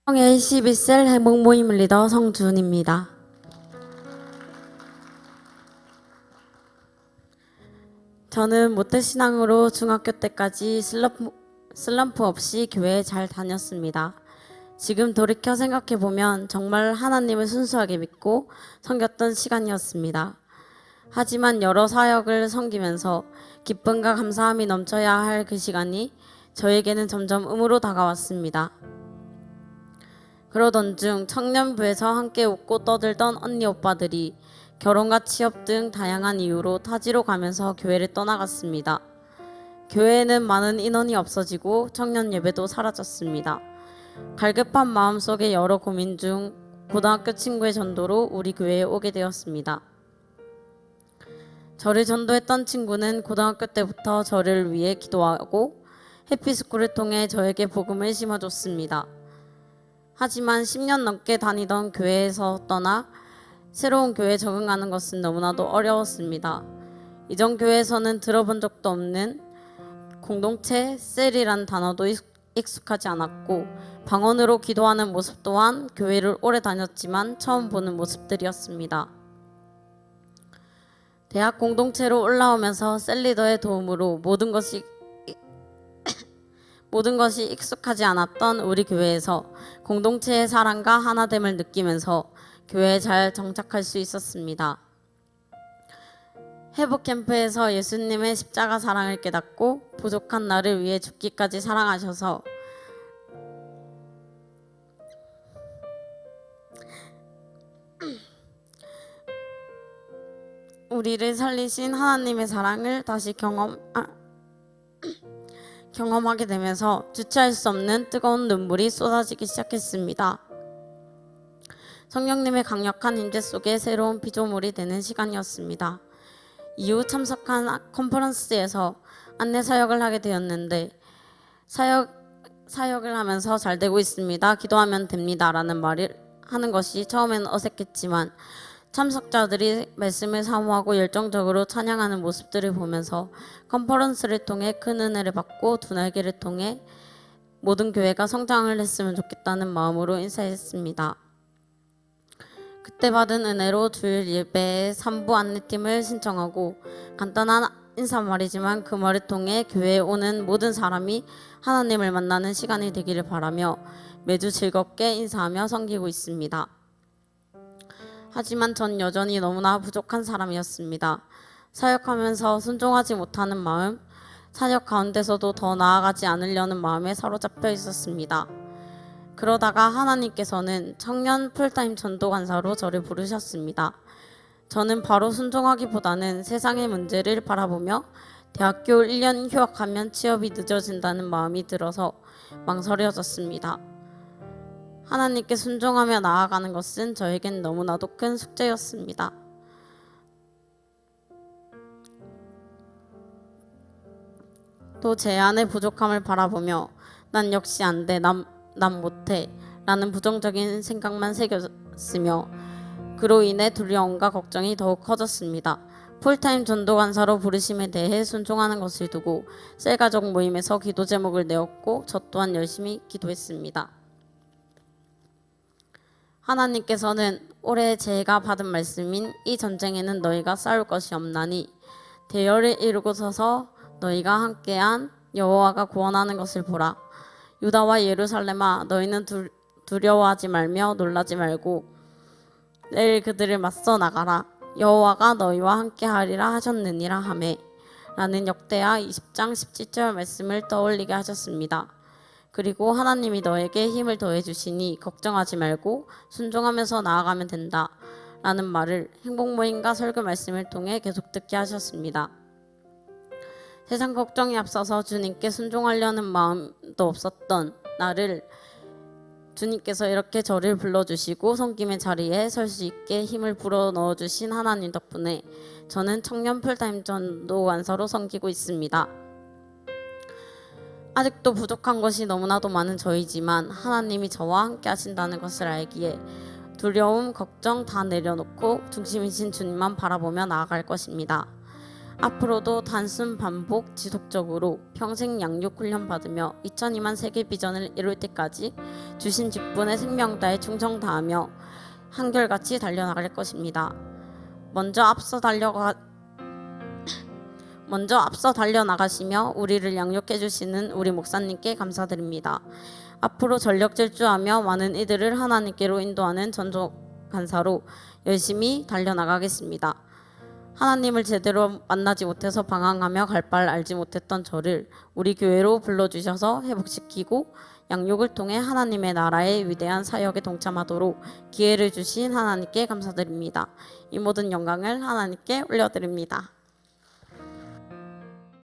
성의 12셀 행복모임 리더 성준입니다. 저는 모태신앙으로 중학교 때까지 슬럼프 없이 교회에 잘 다녔습니다. 지금 돌이켜 생각해보면 정말 하나님을 순수하게 믿고 섬겼던 시간이었습니다. 하지만 여러 사역을 섬기면서 기쁨과 감사함이 넘쳐야 할 그 시간이 저에게는 점점 음으로 다가왔습니다. 그러던 중 청년부에서 함께 웃고 떠들던 언니 오빠들이 결혼과 취업 등 다양한 이유로 타지로 가면서 교회를 떠나갔습니다. 교회에는 많은 인원이 없어지고 청년 예배도 사라졌습니다. 갈급한 마음속에 여러 고민 중 고등학교 친구의 전도로 우리 교회에 오게 되었습니다. 저를 전도했던 친구는 고등학교 때부터 저를 위해 기도하고 해피스쿨을 통해 저에게 복음을 심어줬습니다. 하지만 10년 넘게 다니던 교회에서 떠나 새로운 교회에 적응하는 것은 너무나도 어려웠습니다. 이전 교회에서는 들어본 적도 없는 공동체, 셀이란 단어도 익숙하지 않았고 방언으로 기도하는 모습 또한 교회를 오래 다녔지만 처음 보는 모습들이었습니다. 대학 공동체로 올라오면서 셀리더의 도움으로 모든 것이 익숙하지 않았던 우리 교회에서 공동체의 사랑과 하나됨을 느끼면서 교회에 잘 정착할 수 있었습니다. 회복 캠프에서 예수님의 십자가 사랑을 깨닫고 부족한 나를 위해 죽기까지 사랑하셔서 우리를 살리신 하나님의 사랑을 다시 경험하게 되면서 주체할 수 없는 뜨거운 눈물이 쏟아지기 시작했습니다. 성령님의 강력한 임재 속에 새로운 피조물이 되는 시간이었습니다. 이후 참석한 컨퍼런스에서 안내 사역을 하게 되었는데 사역을 하면서 잘 되고 있습니다. 기도하면 됩니다. 라는 말을 하는 것이 처음에는 어색했지만 참석자들이 말씀을 사모하고 열정적으로 찬양하는 모습들을 보면서 컨퍼런스를 통해 큰 은혜를 받고 두 날개를 통해 모든 교회가 성장을 했으면 좋겠다는 마음으로 인사했습니다. 그때 받은 은혜로 주일 예배의 3부 안내팀을 신청하고 간단한 인사말이지만 그 말을 통해 교회에 오는 모든 사람이 하나님을 만나는 시간이 되기를 바라며 매주 즐겁게 인사하며 섬기고 있습니다. 하지만 전 여전히 너무나 부족한 사람이었습니다. 사역하면서 순종하지 못하는 마음, 사역 가운데서도 더 나아가지 않으려는 마음에 사로잡혀 있었습니다. 그러다가 하나님께서는 청년 풀타임 전도관사로 저를 부르셨습니다. 저는 바로 순종하기보다는 세상의 문제를 바라보며 대학교 1년 휴학하면 취업이 늦어진다는 마음이 들어서 망설여졌습니다. 하나님께 순종하며 나아가는 것은 저에겐 너무나도 큰 숙제였습니다. 또 제 안의 부족함을 바라보며 난 역시 안 돼, 난 못해 라는 부정적인 생각만 새겼으며 그로 인해 두려움과 걱정이 더욱 커졌습니다. 풀타임 전도관사로 부르심에 대해 순종하는 것을 두고 셀가족 모임에서 기도 제목을 내었고 저 또한 열심히 기도했습니다. 하나님께서는 올해 제가 받은 말씀인 이 전쟁에는 너희가 싸울 것이 없나니 대열을 이루고 서서 너희가 함께한 여호와가 구원하는 것을 보라. 유다와 예루살렘아 너희는 두려워하지 말며 놀라지 말고 내일 그들을 맞서 나가라. 여호와가 너희와 함께하리라 하셨느니라 하매 라는 역대하 20장 17절 말씀을 떠올리게 하셨습니다. 그리고 하나님이 너에게 힘을 더해 주시니 걱정하지 말고 순종하면서 나아가면 된다 라는 말을 행복모임과 설교 말씀을 통해 계속 듣게 하셨습니다. 세상 걱정이 앞서서 주님께 순종하려는 마음도 없었던 나를 주님께서 이렇게 저를 불러주시고 섬김의 자리에 설 수 있게 힘을 불어넣어 주신 하나님 덕분에 저는 청년 풀타임 전도관사로 섬기고 있습니다. 아직도 부족한 것이 너무나도 많은 저이지만 하나님이 저와 함께 하신다는 것을 알기에 두려움, 걱정 다 내려놓고 중심이신 주님만 바라보며 나아갈 것입니다. 앞으로도 단순 반복 지속적으로 평생 양육 훈련 받으며 2002만 세계 비전을 이룰 때까지 주신 직분에 생명 다해 충성 다하며 한결같이 달려나갈 것입니다. 먼저 앞서 달려나가시며 우리를 양육해 주시는 우리 목사님께 감사드립니다. 앞으로 전력 질주하며 많은 이들을 하나님께로 인도하는 전도 간사로 열심히 달려나가겠습니다. 하나님을 제대로 만나지 못해서 방황하며 갈 바를 알지 못했던 저를 우리 교회로 불러주셔서 회복시키고 양육을 통해 하나님의 나라의 위대한 사역에 동참하도록 기회를 주신 하나님께 감사드립니다. 이 모든 영광을 하나님께 올려드립니다.